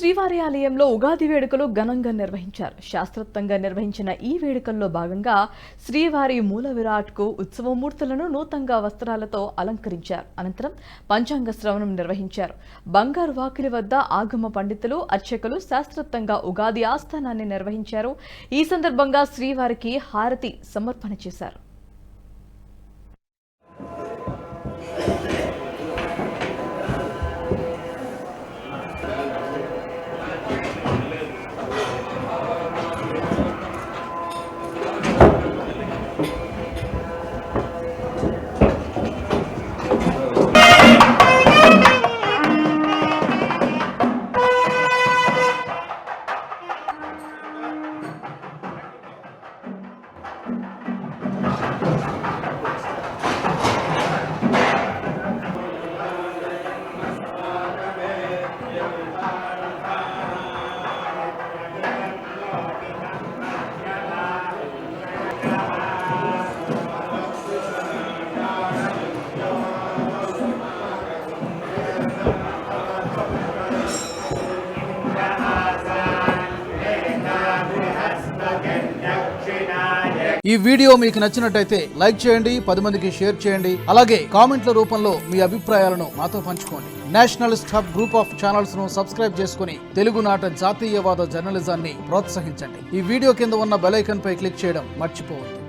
శ్రీవారి ఆలయంలో ఉగాది వేడుకలు ఘనంగా నిర్వహించారు. శాస్త్రోక్తంగా నిర్వహించిన ఈ వేడుకల్లో భాగంగా శ్రీవారి మూల విరాట్కు ఉత్సవమూర్తులను నూతనంగా వస్త్రాలతో అలంకరించారు. అనంతరం పంచాంగ శ్రవణం నిర్వహించారు. బంగారు వాకిలి వద్ద ఆగమ పండితులు, అర్చకులు శాస్త్రోక్తంగా ఉగాది ఆస్థానాన్ని నిర్వహించారు. ఈ సందర్భంగా శ్రీవారికి హారతి సమర్పణ చేశారు. ఈ వీడియో మీకు నచ్చినట్టయితే లైక్ చేయండి, 10 మందికి షేర్ చేయండి. అలాగే కామెంట్ల రూపంలో మీ అభిప్రాయాలను మాతో పంచుకోండి. Nationalist hub group of channels ను సబ్స్క్రైబ్ చేసుకుని తెలుగునాట జాతీయవాద జర్నలిజాన్ని ప్రోత్సహించండి. ఈ వీడియో కింద ఉన్న బెల్ ఐకాన్ పై క్లిక్ చేయడం మర్చిపోవద్దు.